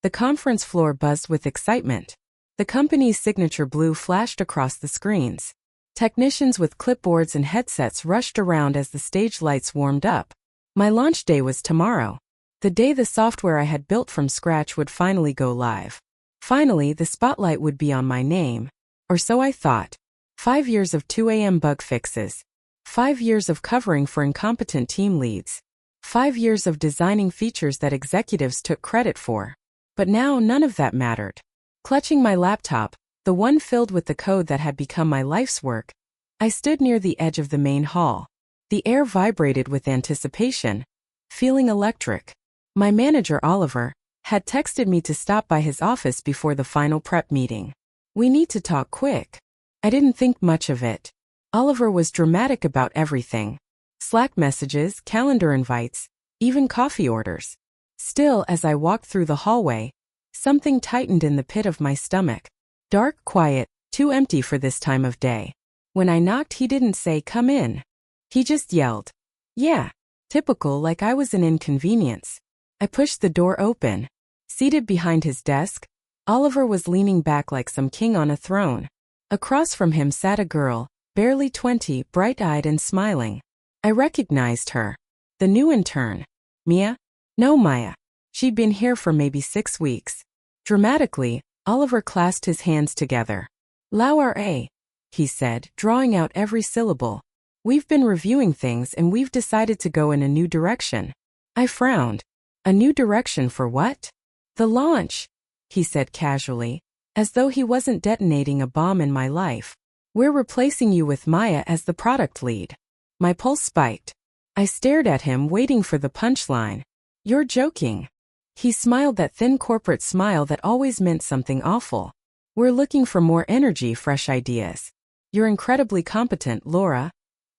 The conference floor buzzed with excitement. The company's signature blue flashed across the screens. Technicians with clipboards and headsets rushed around as the stage lights warmed up. My launch day was tomorrow. The day the software I had built from scratch would finally go live. Finally, the spotlight would be on my name. Or so I thought. 5 years of 2 a.m. bug fixes. 5 years of covering for incompetent team leads. 5 years of designing features that executives took credit for. But now none of that mattered. Clutching my laptop, the one filled with the code that had become my life's work, I stood near the edge of the main hall. The air vibrated with anticipation, feeling electric. My manager, Oliver, had texted me to stop by his office before the final prep meeting. "We need to talk quick." I didn't think much of it. Oliver was dramatic about everything. Slack messages, calendar invites, even coffee orders. Still, as I walked through the hallway, something tightened in the pit of my stomach. Dark, quiet, too empty for this time of day. When I knocked, he didn't say, "Come in." He just yelled. Yeah, typical, like I was an inconvenience. I pushed the door open. Seated behind his desk, Oliver was leaning back like some king on a throne. Across from him sat a girl, barely 20, bright-eyed and smiling. I recognized her. The new intern. Mia? No, Maya. She'd been here for maybe 6 weeks. Dramatically, Oliver clasped his hands together. "Laura," he said, drawing out every syllable. "We've been reviewing things and we've decided to go in a new direction." I frowned. A new direction for what? "The launch," he said casually, as though he wasn't detonating a bomb in my life. "We're replacing you with Maya as the product lead." My pulse spiked. I stared at him, waiting for the punchline. "You're joking." He smiled, that thin corporate smile that always meant something awful. "We're looking for more energy, fresh ideas. You're incredibly competent, Laura.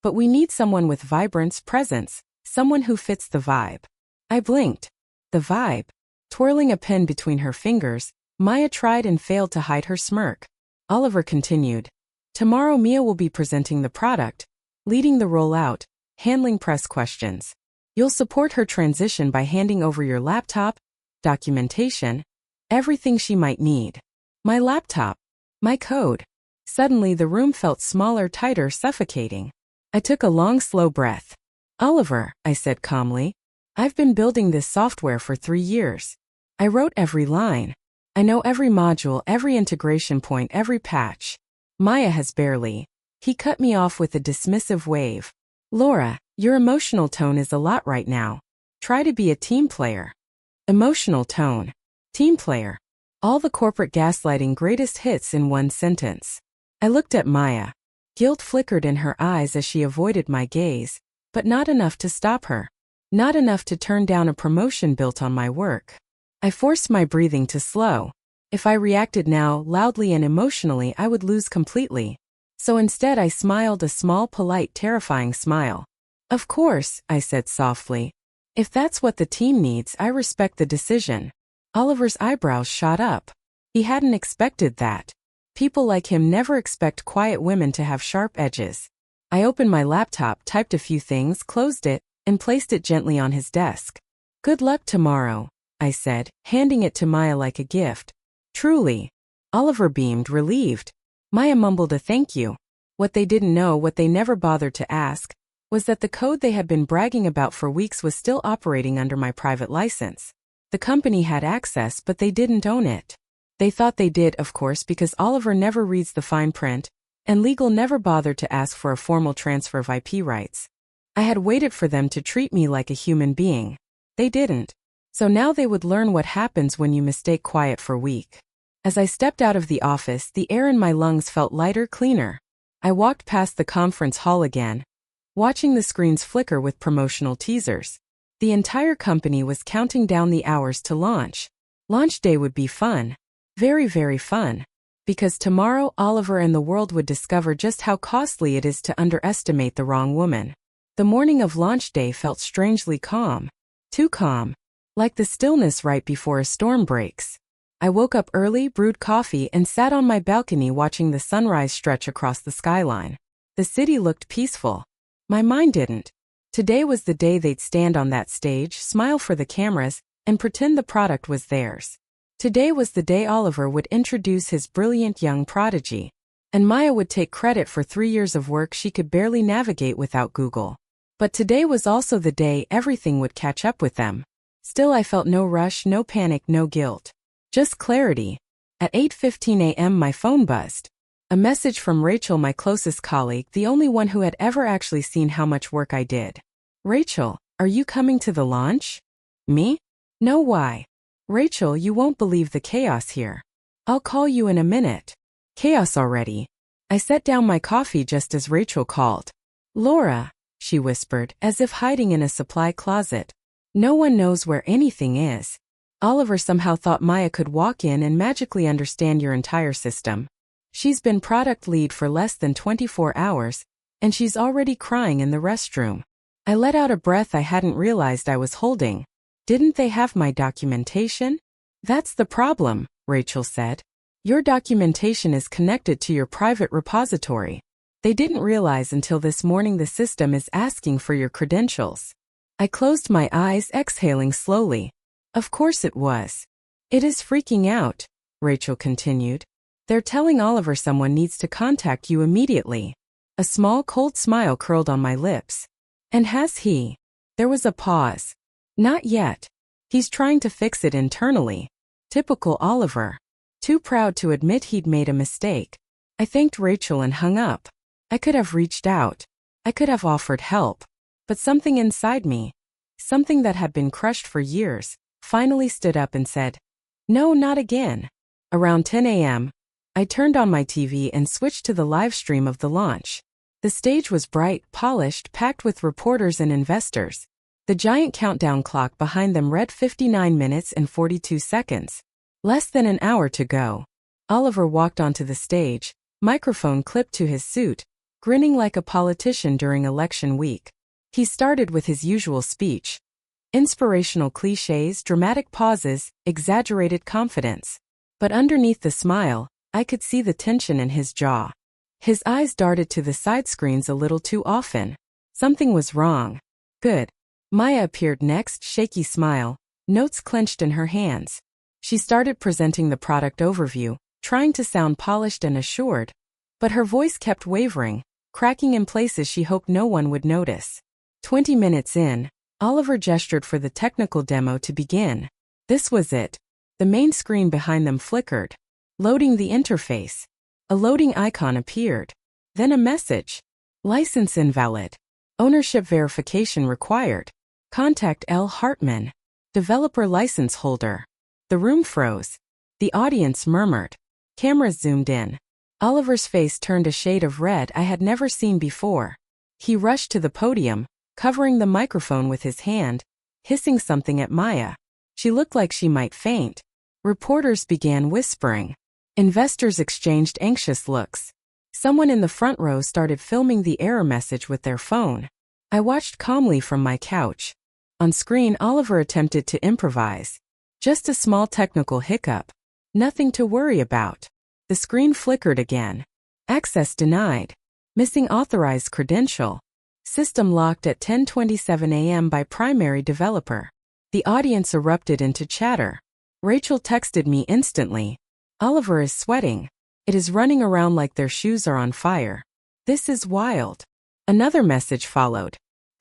But we need someone with vibrance, presence, someone who fits the vibe." I blinked. The vibe. Twirling a pen between her fingers, Maya tried and failed to hide her smirk. Oliver continued. "Tomorrow Mia will be presenting the product, leading the rollout, handling press questions. You'll support her transition by handing over your laptop, documentation, everything she might need." My laptop. My code. Suddenly the room felt smaller, tighter, suffocating. I took a long, slow breath. "Oliver," I said calmly, "I've been building this software for 3 years. I wrote every line. I know every module, every integration point, every patch. Maya has barely." He cut me off with a dismissive wave. "Laura, your emotional tone is a lot right now. Try to be a team player." Emotional tone. Team player. All the corporate gaslighting greatest hits in one sentence. I looked at Maya. Guilt flickered in her eyes as she avoided my gaze, but not enough to stop her. Not enough to turn down a promotion built on my work. I forced my breathing to slow. If I reacted now, loudly and emotionally, I would lose completely. So instead I smiled, a small, polite, terrifying smile. "Of course," I said softly. "If that's what the team needs, I respect the decision." Oliver's eyebrows shot up. He hadn't expected that. People like him never expect quiet women to have sharp edges. I opened my laptop, typed a few things, closed it, and placed it gently on his desk. "Good luck tomorrow," I said, handing it to Maya like a gift. "Truly." Oliver beamed, relieved. Maya mumbled a thank you. What they didn't know, what they never bothered to ask, was that the code they had been bragging about for weeks was still operating under my private license. The company had access, but they didn't own it. They thought they did, of course, because Oliver never reads the fine print, and legal never bothered to ask for a formal transfer of IP rights. I had waited for them to treat me like a human being. They didn't. So now they would learn what happens when you mistake quiet for weak. As I stepped out of the office, the air in my lungs felt lighter, cleaner. I walked past the conference hall again, watching the screens flicker with promotional teasers. The entire company was counting down the hours to launch. Launch day would be fun. Very, very fun. Because tomorrow Oliver and the world would discover just how costly it is to underestimate the wrong woman. The morning of launch day felt strangely calm. Too calm. Like the stillness right before a storm breaks. I woke up early, brewed coffee, and sat on my balcony watching the sunrise stretch across the skyline. The city looked peaceful. My mind didn't. Today was the day they'd stand on that stage, smile for the cameras, and pretend the product was theirs. Today was the day Oliver would introduce his brilliant young prodigy, and Maya would take credit for 3 years of work she could barely navigate without Google. But today was also the day everything would catch up with them. Still, I felt no rush, no panic, no guilt. Just clarity. At 8:15 a.m. my phone buzzed. A message from Rachel, my closest colleague, the only one who had ever actually seen how much work I did. "Rachel, are you coming to the launch?" "Me? No, why?" "Rachel, you won't believe the chaos here." "I'll call you in a minute." Chaos already. I set down my coffee just as Rachel called. "Laura," she whispered, as if hiding in a supply closet. "No one knows where anything is. Oliver somehow thought Maya could walk in and magically understand your entire system. She's been product lead for less than 24 hours, and she's already crying in the restroom." I let out a breath I hadn't realized I was holding. "Didn't they have my documentation?" "That's the problem," Rachel said. "Your documentation is connected to your private repository. They didn't realize until this morning the system is asking for your credentials." I closed my eyes, exhaling slowly. Of course it was. "It is freaking out," Rachel continued. "They're telling Oliver someone needs to contact you immediately." A small cold smile curled on my lips. "And has he?" There was a pause. "Not yet. He's trying to fix it internally." Typical Oliver. Too proud to admit he'd made a mistake. I thanked Rachel and hung up. I could have reached out. I could have offered help. But something inside me, something that had been crushed for years, finally stood up and said, "No, not again." Around 10 a.m., I turned on my TV and switched to the live stream of the launch. The stage was bright, polished, packed with reporters and investors. The giant countdown clock behind them read 59 minutes and 42 seconds. Less than an hour to go. Oliver walked onto the stage, microphone clipped to his suit, grinning like a politician during election week. He started with his usual speech. Inspirational cliches, dramatic pauses, exaggerated confidence. But underneath the smile, I could see the tension in his jaw. His eyes darted to the side screens a little too often. Something was wrong. Good. Maya appeared next, shaky smile, notes clenched in her hands. She started presenting the product overview, trying to sound polished and assured. But her voice kept wavering, cracking in places she hoped no one would notice. 20 minutes in, Oliver gestured for the technical demo to begin. This was it. The main screen behind them flickered. Loading the interface. A loading icon appeared. Then a message. License invalid. Ownership verification required. Contact L. Hartman, developer license holder. The room froze. The audience murmured. Cameras zoomed in. Oliver's face turned a shade of red I had never seen before. He rushed to the podium, covering the microphone with his hand, hissing something at Maya. She looked like she might faint. Reporters began whispering. Investors exchanged anxious looks. Someone in the front row started filming the error message with their phone. I watched calmly from my couch. On screen, Oliver attempted to improvise. Just a small technical hiccup. Nothing to worry about. The screen flickered again. Access denied. Missing authorized credential. System locked at 10:27 a.m. by primary developer. The audience erupted into chatter. Rachel texted me instantly. "Oliver is sweating. It is running around like their shoes are on fire. This is wild." Another message followed.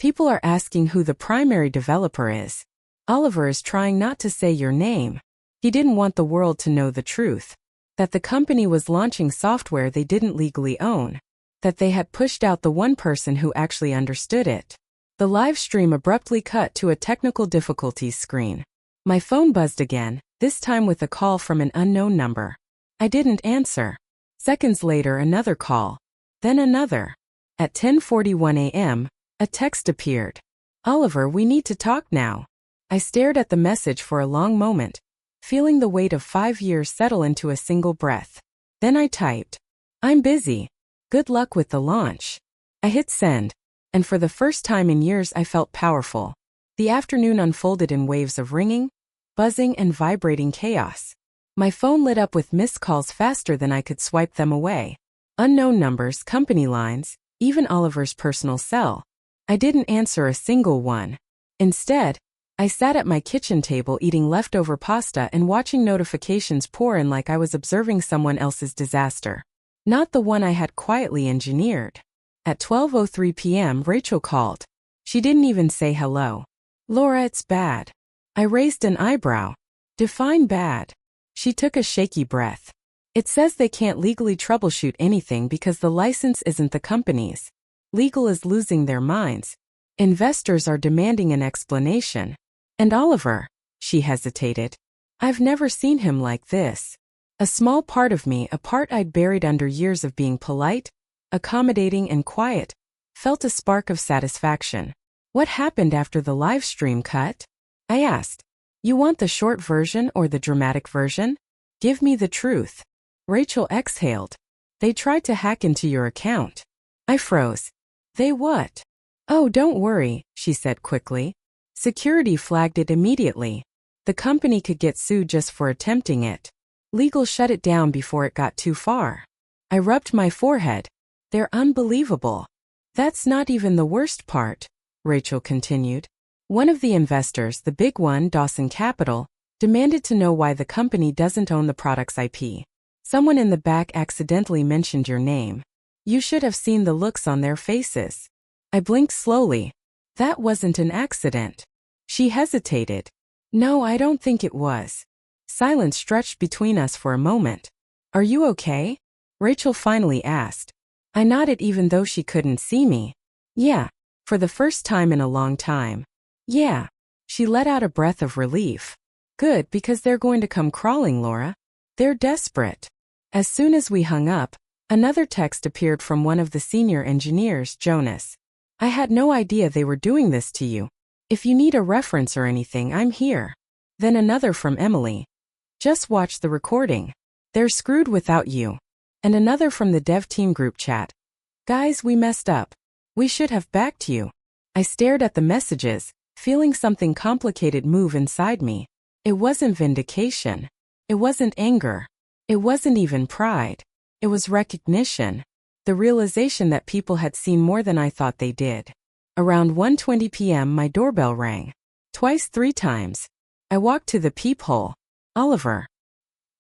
"People are asking who the primary developer is. Oliver is trying not to say your name. He didn't want the world to know the truth. That the company was launching software they didn't legally own. That they had pushed out the one person who actually understood it." The live stream abruptly cut to a technical difficulties screen. My phone buzzed again, this time with a call from an unknown number. I didn't answer. Seconds later, another call. Then another. At 10:41 a.m., a text appeared. "Oliver, we need to talk now." I stared at the message for a long moment, feeling the weight of 5 years settle into a single breath. Then I typed, "I'm busy. Good luck with the launch." I hit send, and for the first time in years I felt powerful. The afternoon unfolded in waves of ringing, buzzing, and vibrating chaos. My phone lit up with missed calls faster than I could swipe them away. Unknown numbers, company lines, even Oliver's personal cell. I didn't answer a single one. Instead, I sat at my kitchen table eating leftover pasta and watching notifications pour in like I was observing someone else's disaster. Not the one I had quietly engineered. At 12:03 p.m., Rachel called. She didn't even say hello. Laura, it's bad. I raised an eyebrow. Define bad. She took a shaky breath. It says they can't legally troubleshoot anything because the license isn't the company's. Legal is losing their minds. Investors are demanding an explanation. And Oliver, she hesitated. I've never seen him like this. A small part of me, a part I'd buried under years of being polite, accommodating and quiet, felt a spark of satisfaction. What happened after the live stream cut? I asked. You want the short version or the dramatic version? Give me the truth. Rachel exhaled. They tried to hack into your account. I froze. They what? Oh, don't worry, she said quickly. Security flagged it immediately. The company could get sued just for attempting it. Legal shut it down before it got too far. I rubbed my forehead. They're unbelievable. That's not even the worst part, Rachel continued. One of the investors, the big one, Dawson Capital, demanded to know why the company doesn't own the product's IP. Someone in the back accidentally mentioned your name. You should have seen the looks on their faces. I blinked slowly. That wasn't an accident. She hesitated. No, I don't think it was. Silence stretched between us for a moment. Are you okay? Rachel finally asked. I nodded even though she couldn't see me. Yeah, for the first time in a long time. Yeah. She let out a breath of relief. Good, because they're going to come crawling, Laura. They're desperate. As soon as we hung up, another text appeared from one of the senior engineers, Jonas. I had no idea they were doing this to you. If you need a reference or anything, I'm here. Then another from Emily. Just watch the recording. They're screwed without you. And another from the dev team group chat. Guys, we messed up. We should have backed you. I stared at the messages, feeling something complicated move inside me. It wasn't vindication. It wasn't anger. It wasn't even pride. It was recognition. The realization that people had seen more than I thought they did. Around 1:20 p.m. my doorbell rang. Twice, 3 times. I walked to the peephole. Oliver.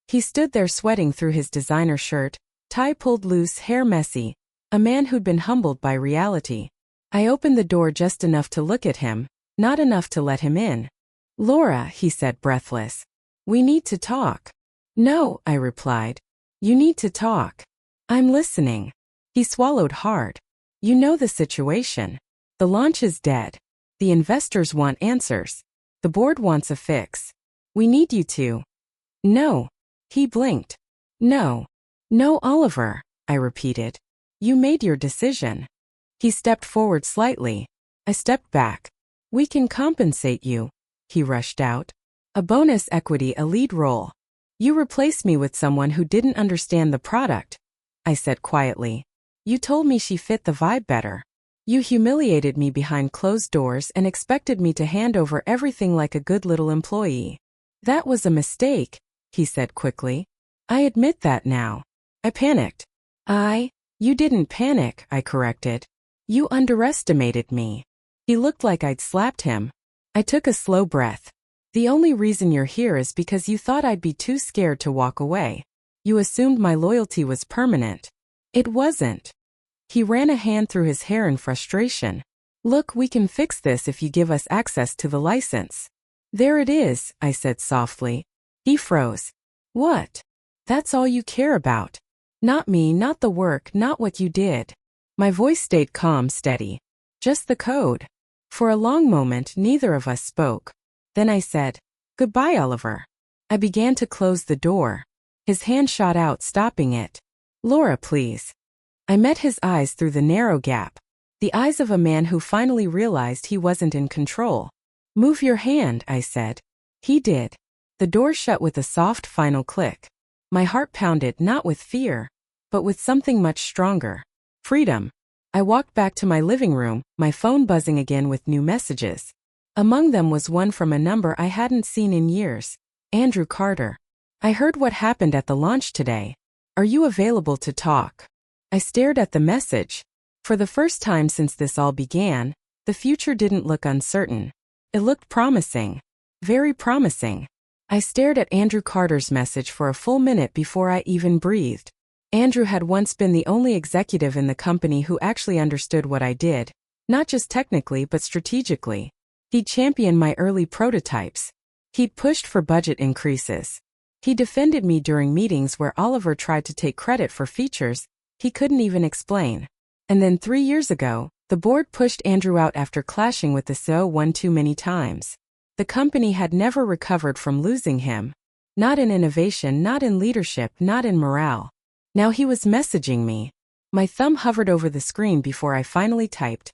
He stood there sweating through his designer shirt, tie pulled loose, hair messy, a man who'd been humbled by reality. I opened the door just enough to look at him, not enough to let him in. Laura, he said breathless. We need to talk. No, I replied. You need to talk. I'm listening. He swallowed hard. You know the situation. The launch is dead. The investors want answers. The board wants a fix. We need you to. No. He blinked. No. No, Oliver, I repeated. You made your decision. He stepped forward slightly. I stepped back. We can compensate you, he rushed out. A bonus equity, a lead role. You replaced me with someone who didn't understand the product, I said quietly. You told me she fit the vibe better. You humiliated me behind closed doors and expected me to hand over everything like a good little employee. That was a mistake, he said quickly. I admit that now. I panicked. You didn't panic, I corrected. You underestimated me. He looked like I'd slapped him. I took a slow breath. The only reason you're here is because you thought I'd be too scared to walk away. You assumed my loyalty was permanent. It wasn't. He ran a hand through his hair in frustration. Look, we can fix this if you give us access to the license. There it is, I said softly. He froze. What? That's all you care about. Not me, not the work, not what you did. My voice stayed calm, steady. Just the code. For a long moment, neither of us spoke. Then I said, Goodbye, Oliver. I began to close the door. His hand shot out, stopping it. Laura, please. I met his eyes through the narrow gap. The eyes of a man who finally realized he wasn't in control. Move your hand, I said. He did. The door shut with a soft final click. My heart pounded not with fear, but with something much stronger. Freedom. I walked back to my living room, my phone buzzing again with new messages. Among them was one from a number I hadn't seen in years. Andrew Carter. I heard what happened at the launch today. Are you available to talk? I stared at the message. For the first time since this all began, the future didn't look uncertain. It looked promising. Very promising. I stared at Andrew Carter's message for a full minute before I even breathed. Andrew had once been the only executive in the company who actually understood what I did, not just technically but strategically. He'd championed my early prototypes. He'd pushed for budget increases. He defended me during meetings where Oliver tried to take credit for features he couldn't even explain. And then 3 years ago, the board pushed Andrew out after clashing with the CEO one too many times. The company had never recovered from losing him. Not in innovation, not in leadership, not in morale. Now he was messaging me. My thumb hovered over the screen before I finally typed,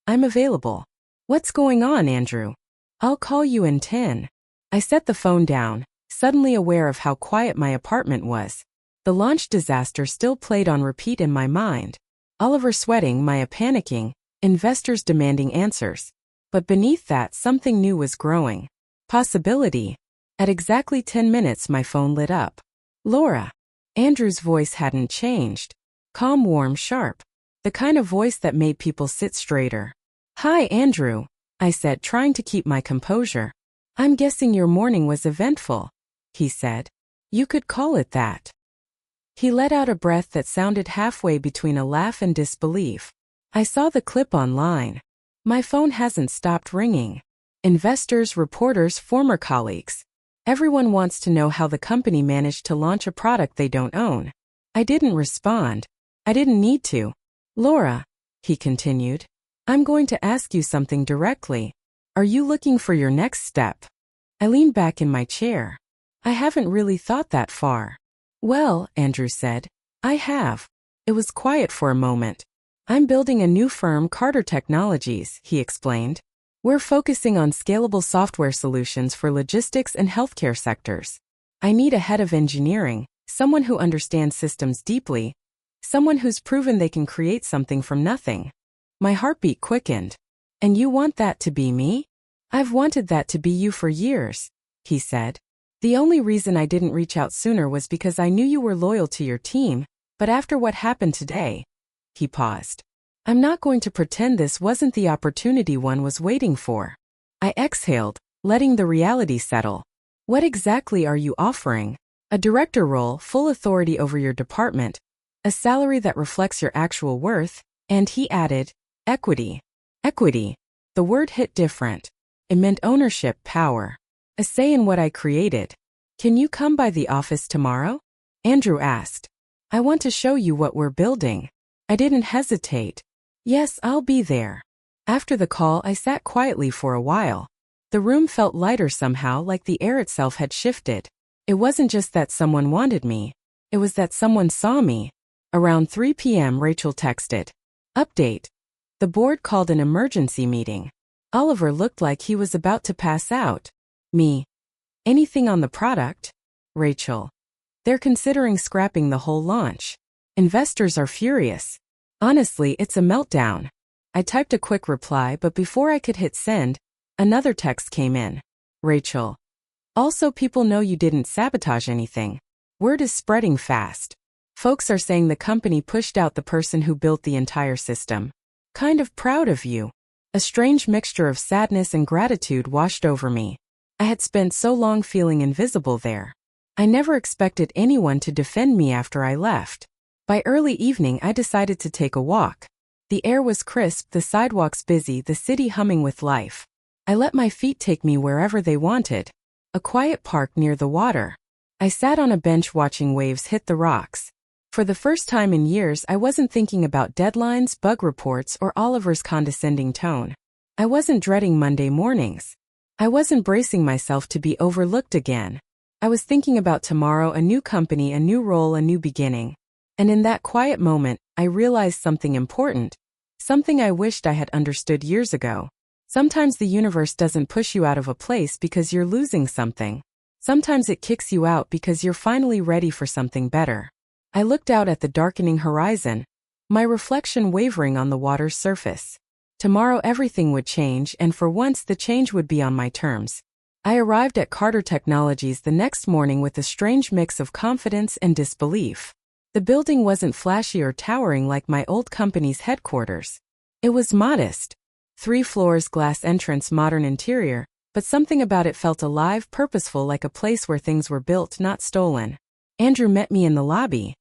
"I'm available." "What's going on, Andrew?" "I'll call you in 10. I set the phone down, suddenly aware of how quiet my apartment was. The launch disaster still played on repeat in my mind. Oliver sweating, Maya panicking, investors demanding answers. But beneath that, something new was growing. Possibility. At exactly 10 minutes, my phone lit up. "Laura." Andrew's voice hadn't changed. Calm, warm, sharp. The kind of voice that made people sit straighter. "Hi, Andrew," I said, trying to keep my composure. "I'm guessing your morning was eventful," he said. "You could call it that." He let out a breath that sounded halfway between a laugh and disbelief. "I saw the clip online. My phone hasn't stopped ringing. Investors, reporters, former colleagues. Everyone wants to know how the company managed to launch a product they don't own." I didn't respond. I didn't need to. "Laura," he continued, "I'm going to ask you something directly. Are you looking for your next step?" I leaned back in my chair. "I haven't really thought that far." "Well," Andrew said, "I have." It was quiet for a moment. "I'm building a new firm, Carter Technologies," he explained. "We're focusing on scalable software solutions for logistics and healthcare sectors. I need a head of engineering, someone who understands systems deeply, someone who's proven they can create something from nothing." My heartbeat quickened. "And you want that to be me?" "I've wanted that to be you for years," he said. "The only reason I didn't reach out sooner was because I knew you were loyal to your team, but after what happened today..." He paused. "I'm not going to pretend this wasn't the opportunity one was waiting for." I exhaled, letting the reality settle. "What exactly are you offering?" "A director role, full authority over your department, a salary that reflects your actual worth," and he added, "equity." Equity. The word hit different. It meant ownership, power. A say in what I created. "Can you come by the office tomorrow?" Andrew asked. "I want to show you what we're building." I didn't hesitate. "Yes, I'll be there." After the call, I sat quietly for a while. The room felt lighter somehow, like the air itself had shifted. It wasn't just that someone wanted me. It was that someone saw me. Around 3 p.m., Rachel texted. "Update. The board called an emergency meeting. Oliver looked like he was about to pass out." Me. "Anything on the product?" Rachel. "They're considering scrapping the whole launch. Investors are furious. Honestly, it's a meltdown." I typed a quick reply, but before I could hit send, another text came in. Rachel. "Also, people know you didn't sabotage anything. Word is spreading fast. Folks are saying the company pushed out the person who built the entire system. Kind of proud of you." A strange mixture of sadness and gratitude washed over me. I had spent so long feeling invisible there. I never expected anyone to defend me after I left. By early evening, I decided to take a walk. The air was crisp, the sidewalks busy, the city humming with life. I let my feet take me wherever they wanted. A quiet park near the water. I sat on a bench watching waves hit the rocks. For the first time in years, I wasn't thinking about deadlines, bug reports, or Oliver's condescending tone. I wasn't dreading Monday mornings. I wasn't bracing myself to be overlooked again. I was thinking about tomorrow, a new company, a new role, a new beginning. And in that quiet moment, I realized something important. Something I wished I had understood years ago. Sometimes the universe doesn't push you out of a place because you're losing something. Sometimes it kicks you out because you're finally ready for something better. I looked out at the darkening horizon, my reflection wavering on the water's surface. Tomorrow everything would change, and for once the change would be on my terms. I arrived at Carter Technologies the next morning with a strange mix of confidence and disbelief. The building wasn't flashy or towering like my old company's headquarters. It was modest. 3 floors, glass entrance, modern interior, but something about it felt alive, purposeful, like a place where things were built, not stolen. Andrew met me in the lobby.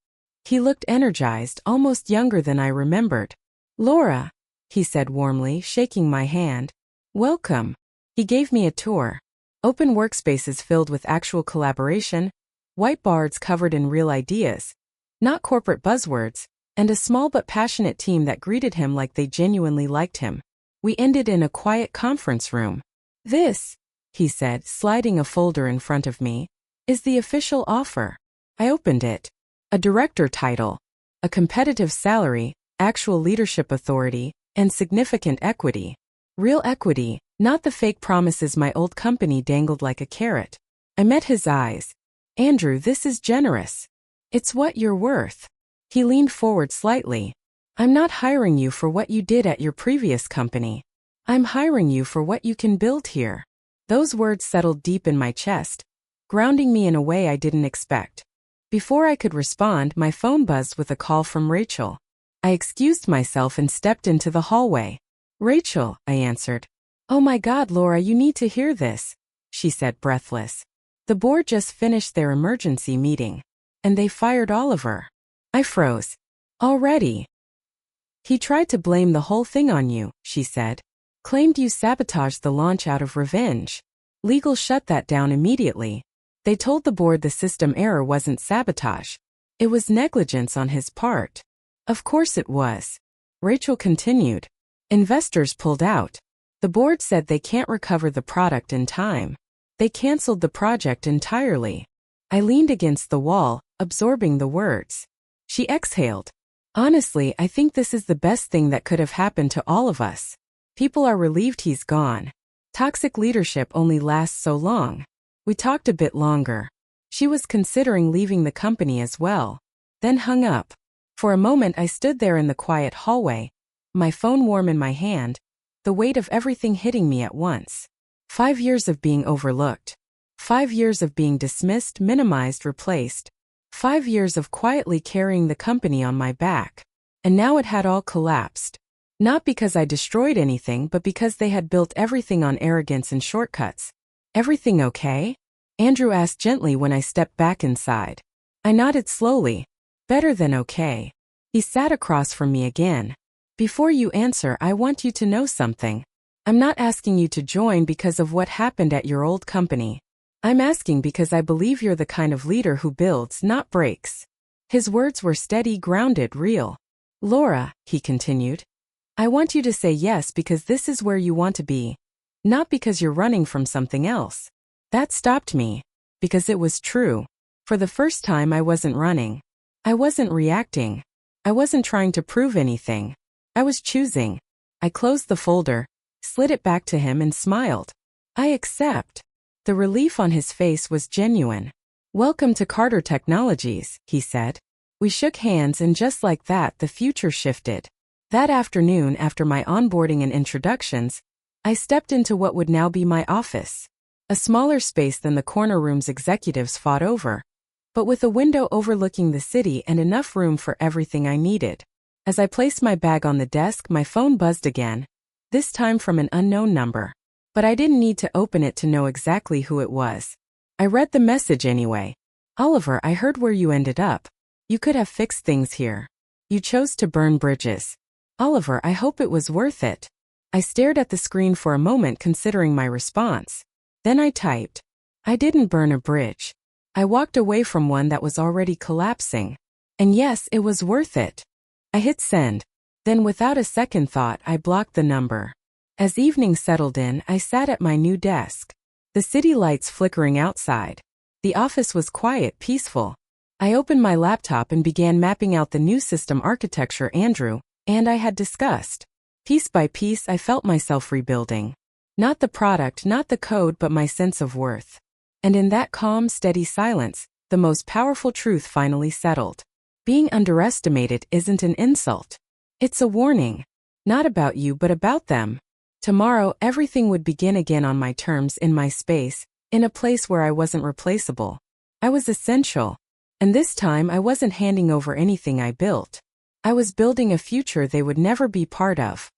He looked energized, almost younger than I remembered. "Laura," he said warmly, shaking my hand. "Welcome." He gave me a tour. Open workspaces filled with actual collaboration, whiteboards covered in real ideas, not corporate buzzwords, and a small but passionate team that greeted him like they genuinely liked him. We ended in a quiet conference room. "This," he said, sliding a folder in front of me, "is the official offer." I opened it. A director title, a competitive salary, actual leadership authority, and significant equity. Real equity, not the fake promises my old company dangled like a carrot. I met his eyes. "Andrew, this is generous. It's what you're worth." He leaned forward slightly. "I'm not hiring you for what you did at your previous company. I'm hiring you for what you can build here." Those words settled deep in my chest, grounding me in a way I didn't expect. Before I could respond, my phone buzzed with a call from Rachel. I excused myself and stepped into the hallway. "Rachel," I answered. "Oh my God, Laura, you need to hear this," she said, breathless. "The board just finished their emergency meeting, and they fired Oliver." I froze. "Already?" "He tried to blame the whole thing on you," she said. "Claimed you sabotaged the launch out of revenge. Legal shut that down immediately. They told the board the system error wasn't sabotage. It was negligence on his part." "Of course it was," Rachel continued. "Investors pulled out. The board said they can't recover the product in time. They canceled the project entirely." I leaned against the wall, absorbing the words. She exhaled. "Honestly, I think this is the best thing that could have happened to all of us. People are relieved he's gone. Toxic leadership only lasts so long." We talked a bit longer. She was considering leaving the company as well, then hung up. For a moment I stood there in the quiet hallway, my phone warm in my hand, the weight of everything hitting me at once. 5 years of being overlooked. 5 years of being dismissed, minimized, replaced. 5 years of quietly carrying the company on my back. And now it had all collapsed. Not because I destroyed anything, but because they had built everything on arrogance and shortcuts. "Everything okay?" Andrew asked gently when I stepped back inside. I nodded slowly. "Better than okay." He sat across from me again. "Before you answer, I want you to know something. I'm not asking you to join because of what happened at your old company. I'm asking because I believe you're the kind of leader who builds, not breaks." His words were steady, grounded, real. "Laura," he continued, "I want you to say yes because this is where you want to be. Not because you're running from something else." That stopped me. Because it was true. For the first time I wasn't running. I wasn't reacting. I wasn't trying to prove anything. I was choosing. I closed the folder, slid it back to him and smiled. "I accept." The relief on his face was genuine. "Welcome to Carter Technologies," he said. We shook hands and just like that the future shifted. That afternoon, after my onboarding and introductions, I stepped into what would now be my office. A smaller space than the corner rooms executives fought over, but with a window overlooking the city and enough room for everything I needed. As I placed my bag on the desk, my phone buzzed again, this time from an unknown number. But I didn't need to open it to know exactly who it was. I read the message anyway. "Oliver, I heard where you ended up. You could have fixed things here. You chose to burn bridges. Oliver, I hope it was worth it." I stared at the screen for a moment, considering my response. Then I typed, "I didn't burn a bridge. I walked away from one that was already collapsing. And yes, it was worth it." I hit send. Then without a second thought, I blocked the number. As evening settled in, I sat at my new desk. The city lights flickering outside. The office was quiet, peaceful. I opened my laptop and began mapping out the new system architecture Andrew and I had discussed. Piece by piece, I felt myself rebuilding. Not the product, not the code, but my sense of worth. And in that calm, steady silence, the most powerful truth finally settled. Being underestimated isn't an insult. It's a warning. Not about you, but about them. Tomorrow, everything would begin again on my terms, in my space, in a place where I wasn't replaceable. I was essential. And this time, I wasn't handing over anything I built. I was building a future they would never be part of.